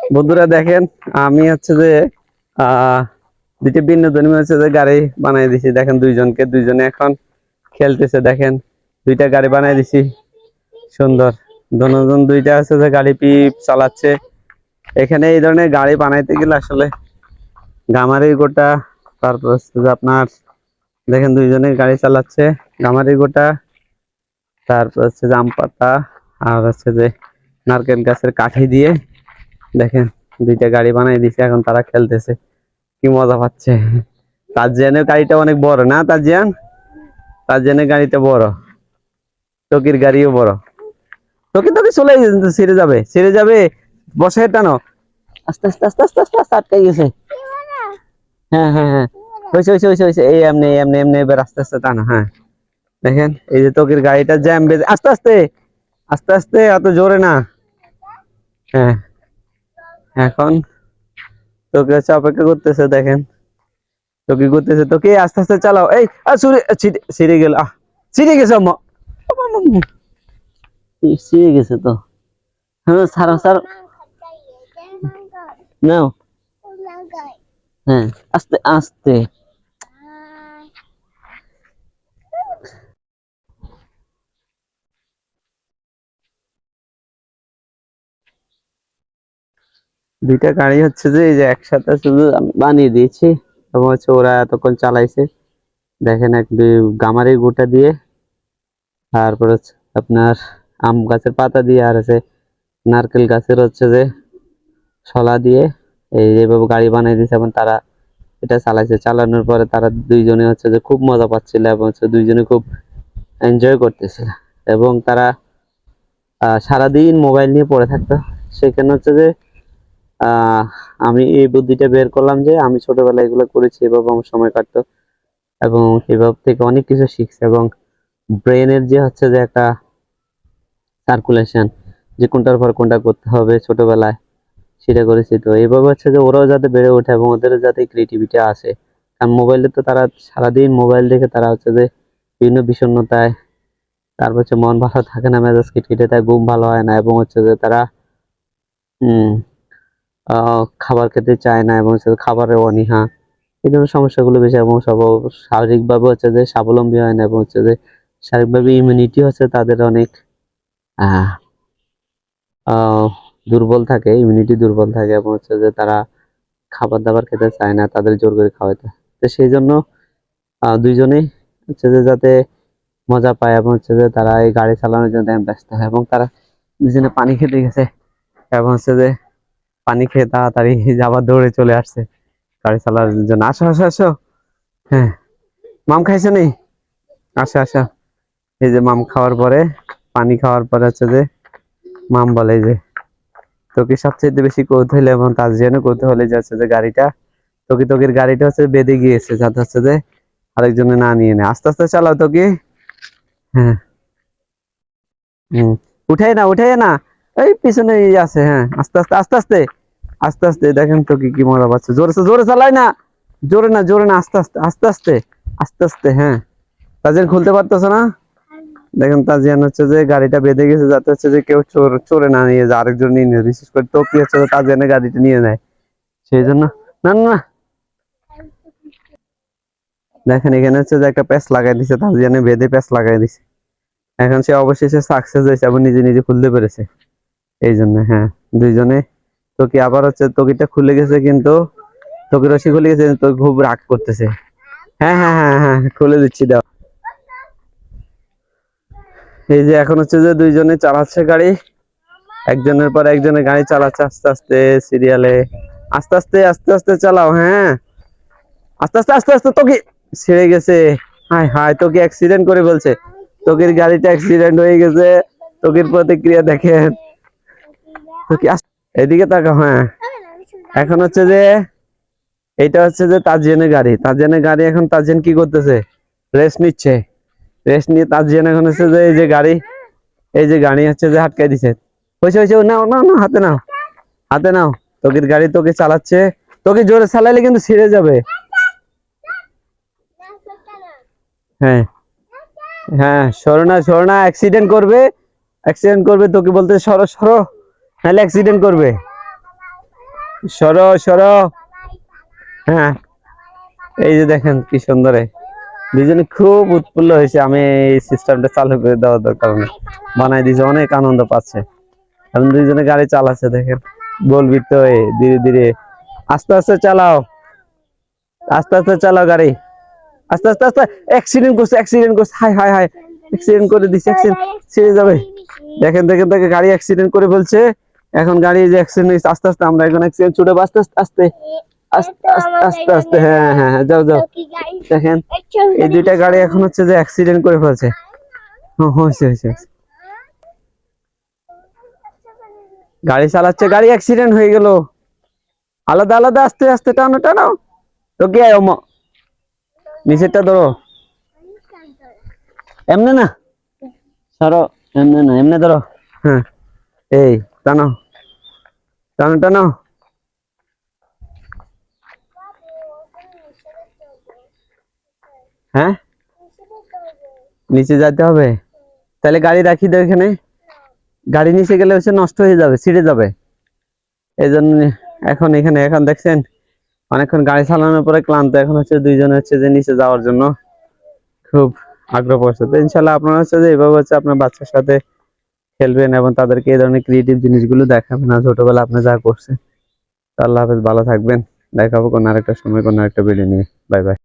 বন্ধুরা দেখেন, আমি হচ্ছে যে আহ দুইটা বিনোদন হচ্ছে যে গাড়ি বানাই দিছি। দেখেন দুইজনে এখন খেলতেছে। দেখেন দুইটা গাড়ি বানাই দিছি সুন্দর। দুজন দুইটা আছে যে গাড়ি পিপ চালাচ্ছে। এখানে এই ধরনের গাড়ি বানাইতে গেলে আসলে গামারি গোটা, তারপর হচ্ছে যে আপনার দেখেন দুইজনে গাড়ি চালাচ্ছে গামারি গোটা, তারপর হচ্ছে যে আম পাতা আর হচ্ছে যে নারকেল গাছের কাঠি দিয়ে দেখেন দুইটা গাড়ি বানাই দিছে। এখন তারা খেলতেছে, কি মজা পাচ্ছে। তাজিয়ানের গাড়িটা অনেক বড় না? তাজিয়ানের গাড়িটা বড়, টকির গাড়িও বড়। টকি টকি চলে ছিঁড়ে যাবে বসে টানো। আস্তে আস্তে আস্তে আস্তে আস্তে আস্তে আটকে গেছে। হ্যাঁ হ্যাঁ হ্যাঁ, হয়েছে এই এমনি এমনি এমনি এবার আস্তে আস্তে টানো। হ্যাঁ দেখেন এই যে টকির গাড়িটা জ্যাম বেজে আস্তে আস্তে আস্তে আস্তে, এত জোরে না। হ্যাঁ এখন তোকে হচ্ছে অপেক্ষা করতেছে। দেখেন তোকে করতেছে, তোকে আস্তে আস্তে চালাও। এই ছিঁড়ে গেল, ছিঁড়ে গেছে আম্মা, ছিঁড়ে গেছে তো। হ্যাঁ ছাড়ো ছাড়ো, নাও। হ্যাঁ আস্তে আস্তে। দুইটা গাড়ি হচ্ছে যে এই যে একসাথে শুধু আমি বানিয়ে দিয়েছি এবং হচ্ছে ওরা এতক্ষণ চালাইছে। দেখেন এক দুই গামারির গোটা দিয়ে, তারপর হচ্ছে আপনার আম গাছের পাতা দিয়ে, আর হচ্ছে নারকেল গাছের হচ্ছে যে শলা দিয়ে এই যেভাবে গাড়ি বানিয়ে দিয়েছে। এবং তারা এটা চালাইছে, চালানোর পরে তারা দুইজনে হচ্ছে যে খুব মজা পাচ্ছিল এবং হচ্ছে দুইজনে খুব এনজয় করতেছিল। এবং তারা সারাদিন মোবাইল নিয়ে পড়ে থাকতো। সেখানে হচ্ছে যে আহ আমি এই বুদ্ধিটা বের করলাম যে আমি ছোটবেলায় এগুলো করেছি, এভাবে আমার সময় কাটতো এবং এভাবে থেকে অনেক কিছু শিখছে। এবং ব্রেনের যে হচ্ছে যে একটা সার্কুলেশন, যে কোনটার পর কোনটা করতে হবে ছোটবেলায়, সেটা করেছি। তো এইভাবে হচ্ছে যে ওরাও যাতে বেড়ে ওঠে এবং ওদের যাতে ক্রিয়েটিভিটি আসে। কারণ মোবাইলে তো তারা সারাদিন মোবাইল দেখে তারা হচ্ছে যে বিভিন্ন বিষণ্ণতায়, তারপর হচ্ছে মন ভালো থাকে না, মেজাজ খিটখিটে, তাই ঘুম ভালো হয় না এবং হচ্ছে যে তারা হম খাবার খেতে চায় না এবং হচ্ছে খাবারের অনীহা, এই ধরনের সমস্যাগুলো বেশি। এবং সব শারীরিকভাবে হচ্ছে যে স্বাবলম্বী হয় না এবং হচ্ছে যে শারীরিকভাবে ইমিউনিটি হচ্ছে তাদের অনেক আহ আহ দুর্বল থাকে, ইমিউনিটি দুর্বল থাকে এবং হচ্ছে যে তারা খাবার দাবার খেতে চায় না, তাদের জোর করে খাওয়াতে। তো সেই জন্য দুইজনেই হচ্ছে যে যাতে মজা পায় এবং হচ্ছে যে তারা এই গাড়ি চালানোর জন্য ব্যস্ত হয়। এবং তারা দুজনে পানি খেতে গেছে এবং হচ্ছে যে পানি খেয়ে তাড়াতাড়ি আবার দৌড়ে চলে আসছে গাড়ি চালানোর জন্য। আসো আসো আসো। হ্যাঁ মাম খাইছো নি? আসো আসো। এই যে মাম খাওয়ার পরে, পানি খাওয়ার পরে হচ্ছে যে মাম বলে যে তোকে সবচেয়ে বেশি কৌতূহল এবং তাজিয়ানও কৌতূহলী যে হচ্ছে যে গাড়িটা, তোকির গাড়িটা হচ্ছে বেঁধে গিয়েছে যাতে হচ্ছে যে আরেকজনে না নিয়ে নেয়। আস্তে আস্তে চালাও তোকে। হ্যাঁ হম, উঠাই না এই পিছনে আছে। হ্যাঁ আস্তে আস্তে আস্তে আস্তে আস্তে আস্তে। দেখেন তোকে কি মজা পাচ্ছে। জোরে জোরে চালাই না, জোরে না আস্তে আস্তে আস্তে আস্তে আস্তে আস্তে। হ্যাঁ তাজিয়ান খুলতে পারতেছে না। দেখেন তাজিয়ান হচ্ছে যে গাড়িটা বেঁধে গেছে যাতে হচ্ছে যে কেউ চোরে না নিয়ে যায়, আরেকজন নিয়ে নেয়। বিশেষ করে তো কি হচ্ছে তাজিয়ানের গাড়িটা নিয়ে নেয়, সেই জন্য। না না না, দেখেন এখানে হচ্ছে যে একটা প্যাচ লাগাই দিছে, তাজিয়ানে বেঁধে প্যাচ লাগাই দিছে। এখন সে অবশেষে সাকসেস হয়েছে এবং নিজে নিজে খুলতে পেরেছে। এই জন্য হ্যাঁ দুইজনে। তোকে আবার হচ্ছে তোকিটা খুলে গেছে, কিন্তু তোকে রশি খুলে গেছে, তো খুব রাগ করতেছে। হ্যাঁ হ্যাঁ হ্যাঁ হ্যাঁ খুলে দিচ্ছি, দাও। এই যে এখন হচ্ছে যে দুইজনে চালাচ্ছে গাড়ি, একজনের পর একজনের গাড়ি চালাচ্ছে আস্তে আস্তে সিরিয়ালে। আস্তে আস্তে আস্তে আস্তে চালাও। হ্যাঁ আস্তে আস্তে আস্তে আস্তে। তোকে ছিঁড়ে গেছে। হায় হায়, তোকে অ্যাক্সিডেন্ট করে বলছে। তোকের গাড়িটা অ্যাক্সিডেন্ট হয়ে গেছে। তোকের প্রতিক্রিয়া দেখেন। তোকে এদিকে তাকাও। হ্যাঁ এখন হচ্ছে যে এইটা হচ্ছে যে তাজিয়ানের গাড়ি এখন তাজিয়ান কি করতেছে? রেস্ট নিচ্ছে। রেস্ট নিয়ে তাজিয়ান এখন হচ্ছে যে এই যে গাড়ি হচ্ছে যে আটকাই দিছে। হয়েছে নাও নাও নাও, হাতে নাও, হাতে নাও। তোকের গাড়ি তোকে চালাচ্ছে। তোকে জোরে চালাইলে কিন্তু ছিঁড়ে যাবে। হ্যাঁ হ্যাঁ সরো না, অ্যাক্সিডেন্ট করবে তোকে বলতে সরো সরো, নাহলে অ্যাক্সিডেন্ট করবে। সরো সরো। হ্যাঁ, এই যে দেখেন কি সুন্দর, দুজনে খুব উৎফুল্ল হয়েছে। আমি এই সিস্টেমটা চালু করে দেওয়ার কারণে বানাই দিয়েছে, অনেক আনন্দ পাচ্ছে। এখন দুইজনে গাড়ি চালাচ্ছে দেখেন, বলবি তো ধীরে ধীরে, আস্তে আস্তে চালাও, আস্তে আস্তে চালাও গাড়ি, আস্তে আস্তে আস্তে। অ্যাক্সিডেন্ট করছে, অ্যাক্সিডেন্ট করছে, হাই হাই হাই, অ্যাক্সিডেন্ট করে দিচ্ছে, অ্যাক্সিডেন্ট ছেড়ে যাবে। দেখেন দেখেন দেখেন, গাড়ি অ্যাক্সিডেন্ট করে ফেলছে। এখন গাড়ি যে অ্যাক্সিডেন্ট হয়েছে, আস্তে আস্তে, আমরা এখন অ্যাক্সিডেন্ট ছুটে আস্তে আস্তে আস্তে আস্তে আস্তে আস্তে আস্তে। হ্যাঁ হ্যাঁ হ্যাঁ, যাও যাও। দেখেন এই দুইটা গাড়ি এখন হচ্ছে যে অ্যাক্সিডেন্ট করে ফেলছে। হয়েছে হয়েছে, গাড়ি চালাচ্ছে, গাড়ি অ্যাক্সিডেন্ট হয়ে গেল। আলাদা আলাদা, আস্তে আস্তে, টানো টানো। তো কি আয় নিচেরটা ধরো, এমনে না সরো, এমনে না, এমনে ধরো। হ্যাঁ, এই টানো টানো টানো। হ্যাঁ, নিচে যেতে হবে, তাহলে গাড়ি রাখি দাও এখানে। গাড়ি নিচে গেলে হচ্ছে নষ্ট হয়ে যাবে, ছিঁড়ে যাবে। এই জন্য এখন এখানে, এখন দেখছেন অনেকক্ষণ গাড়ি চালানোর পরে ক্লান্ত, এখন হচ্ছে দুইজনে হচ্ছে যে নিচে যাওয়ার জন্য খুব আগ্রহ করছে। তো ইনশাল্লাহ আপনারা হচ্ছে যে এইভাবে হচ্ছে আপনার বাচ্চার সাথে খেলবেন এবং তাদেরকে এই ধরনের ক্রিয়েটিভ জিনিসগুলো দেখাবেন না, ছোটবেলা আপনি যা করছেন। আল্লাহ হাফেজ, ভালো থাকবেন। দেখা হবে কোনো আরেকটা সময়, কোনো আরেকটা ভিডিও নিয়ে। Bye bye.